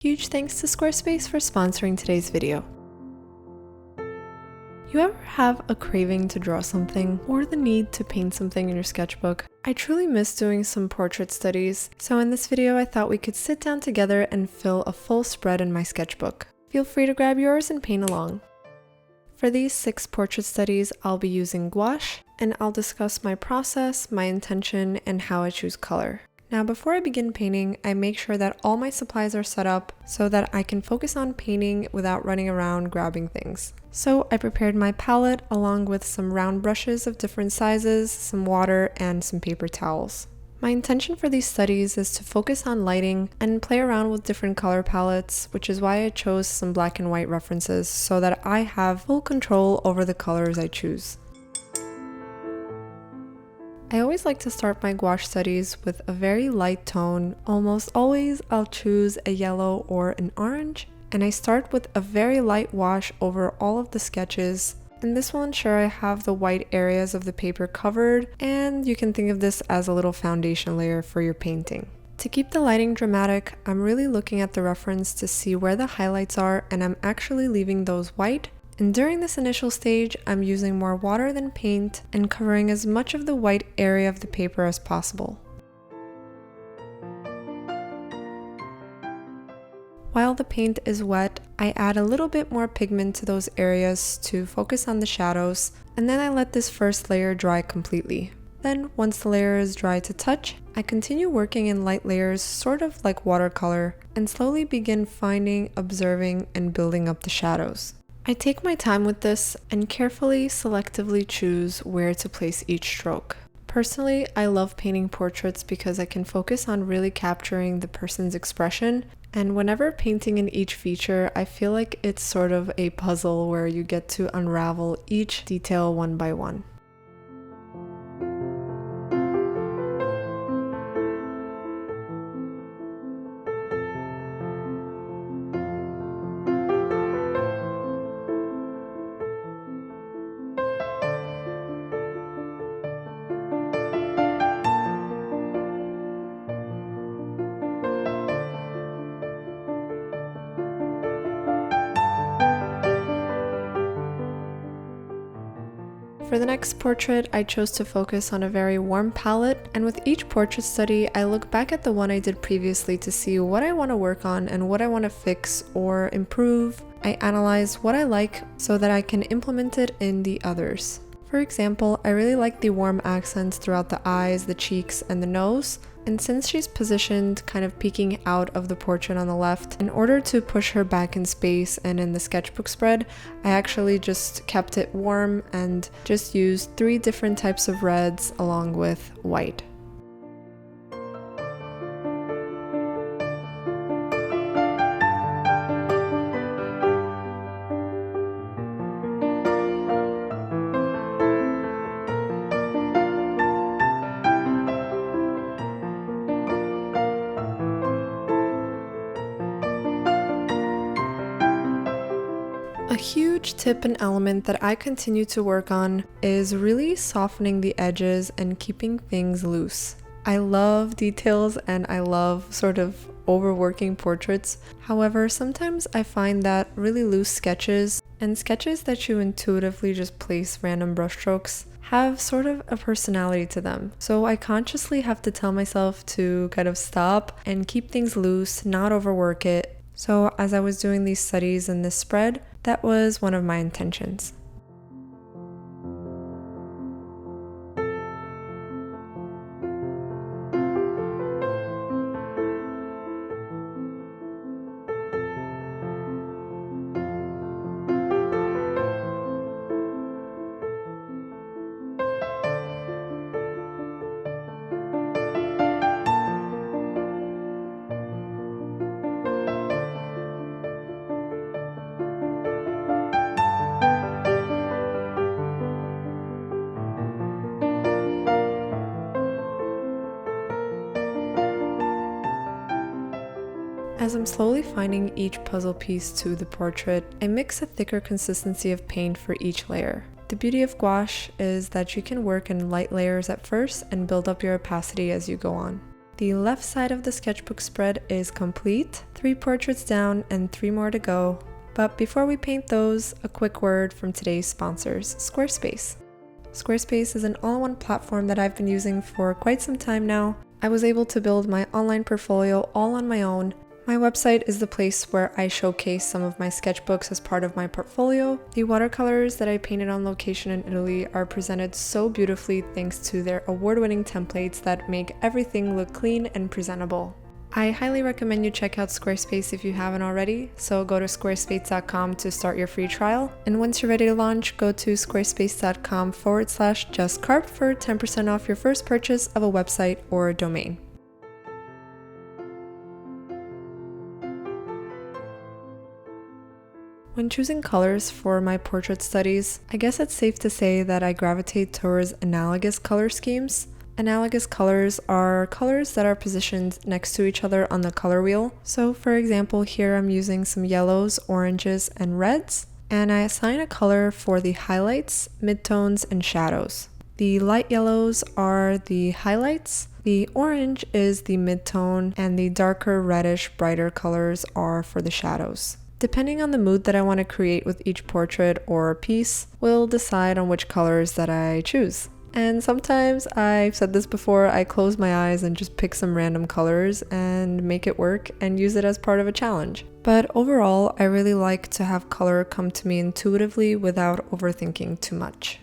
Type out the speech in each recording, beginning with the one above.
Huge thanks to Squarespace for sponsoring today's video. You ever have a craving to draw something or the need to paint something in your sketchbook? I truly miss doing some portrait studies, so in this video I thought we could sit down together and fill a full spread in my sketchbook. Feel free to grab yours and paint along. For these 6 portrait studies, I'll be using gouache, and I'll discuss my process, my intention, and how I choose color. Now before I begin painting, I make sure that all my supplies are set up so that I can focus on painting without running around grabbing things. So I prepared my palette along with some round brushes of different sizes, some water, and some paper towels. My intention for these studies is to focus on lighting and play around with different color palettes, which is why I chose some black and white references so that I have full control over the colors I choose. I always like to start my gouache studies with a very light tone. Almost always I'll choose a yellow or an orange, and I start with a very light wash over all of the sketches, and this will ensure I have the white areas of the paper covered, and you can think of this as a little foundation layer for your painting. To keep the lighting dramatic, I'm really looking at the reference to see where the highlights are, and I'm actually leaving those white. And during this initial stage, I'm using more water than paint and covering as much of the white area of the paper as possible. While the paint is wet, I add a little bit more pigment to those areas to focus on the shadows, and then I let this first layer dry completely. Then, once the layer is dry to touch, I continue working in light layers, sort of like watercolor, and slowly begin finding, observing, and building up the shadows. I take my time with this and carefully, selectively choose where to place each stroke. Personally, I love painting portraits because I can focus on really capturing the person's expression, and whenever painting in each feature, I feel like it's sort of a puzzle where you get to unravel each detail one by one. For the next portrait, I chose to focus on a very warm palette, and with each portrait study, I look back at the one I did previously to see what I want to work on and what I want to fix or improve. I analyze what I like so that I can implement it in the others. For example, I really like the warm accents throughout the eyes, the cheeks, and the nose. And since she's positioned kind of peeking out of the portrait on the left, in order to push her back in space and in the sketchbook spread, I actually just kept it warm and just used 3 different types of reds along with white. A huge tip and element that I continue to work on is really softening the edges and keeping things loose. I love details and I love sort of overworking portraits. However, sometimes I find that really loose sketches and sketches that you intuitively just place random brushstrokes have sort of a personality to them. So I consciously have to tell myself to kind of stop and keep things loose, not overwork it. So as I was doing these studies in this spread, that was one of my intentions. As I'm slowly finding each puzzle piece to the portrait, I mix a thicker consistency of paint for each layer. The beauty of gouache is that you can work in light layers at first and build up your opacity as you go on. The left side of the sketchbook spread is complete, 3 portraits down and 3 more to go. But before we paint those, a quick word from today's sponsors, Squarespace. Squarespace is an all-in-one platform that I've been using for quite some time now. I was able to build my online portfolio all on my own. My website is the place where I showcase some of my sketchbooks as part of my portfolio. The watercolors that I painted on location in Italy are presented so beautifully thanks to their award-winning templates that make everything look clean and presentable. I highly recommend you check out Squarespace if you haven't already, so go to squarespace.com to start your free trial, and once you're ready to launch, go to squarespace.com/justcarp for 10% off your first purchase of a website or a domain. When choosing colors for my portrait studies, I guess it's safe to say that I gravitate towards analogous color schemes. Analogous colors are colors that are positioned next to each other on the color wheel. So for example, here I'm using some yellows, oranges, and reds, and I assign a color for the highlights, midtones, and shadows. The light yellows are the highlights, the orange is the midtone, and the darker reddish, brighter colors are for the shadows. Depending on the mood that I want to create with each portrait or piece, will decide on which colors that I choose. And sometimes, I've said this before, I close my eyes and just pick some random colors and make it work and use it as part of a challenge. But overall, I really like to have color come to me intuitively without overthinking too much.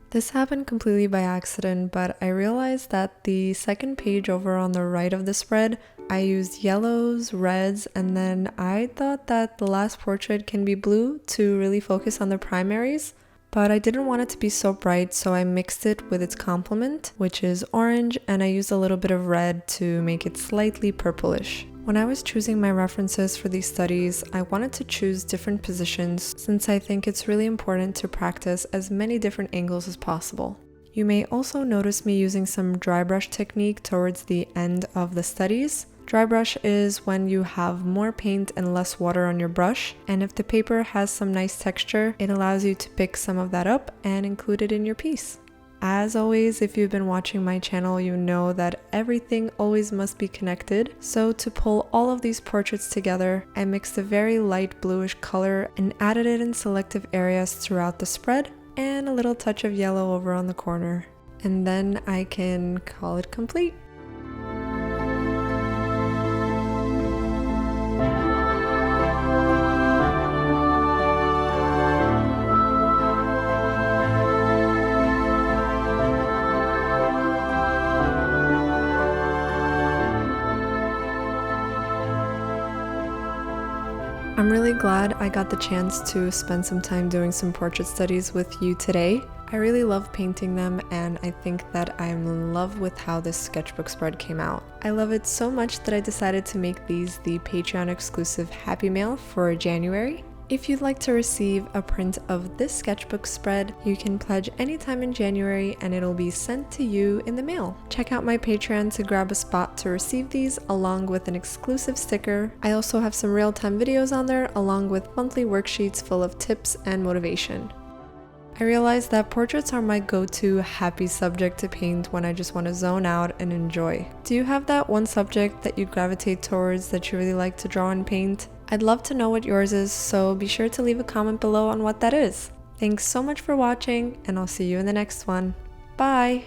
This happened completely by accident, but I realized that the second page over on the right of the spread, I used yellows, reds, and then I thought that the last portrait can be blue to really focus on the primaries, but I didn't want it to be so bright, so I mixed it with its complement, which is orange, and I used a little bit of red to make it slightly purplish. When I was choosing my references for these studies, I wanted to choose different positions since I think it's really important to practice as many different angles as possible. You may also notice me using some dry brush technique towards the end of the studies. Dry brush is when you have more paint and less water on your brush, and if the paper has some nice texture, it allows you to pick some of that up and include it in your piece. As always, if you've been watching my channel, you know that everything always must be connected. So to pull all of these portraits together, I mixed a very light bluish color and added it in selective areas throughout the spread and a little touch of yellow over on the corner. And then I can call it complete. I'm really glad I got the chance to spend some time doing some portrait studies with you today. I really love painting them, and I think that I'm in love with how this sketchbook spread came out. I love it so much that I decided to make these the Patreon exclusive Happy Mail for January. If you'd like to receive a print of this sketchbook spread, you can pledge anytime in January and it'll be sent to you in the mail. Check out my Patreon to grab a spot to receive these along with an exclusive sticker. I also have some real-time videos on there along with monthly worksheets full of tips and motivation. I realized that portraits are my go-to happy subject to paint when I just want to zone out and enjoy. Do you have that one subject that you gravitate towards that you really like to draw and paint? I'd love to know what yours is, so be sure to leave a comment below on what that is. Thanks so much for watching, and I'll see you in the next one. Bye!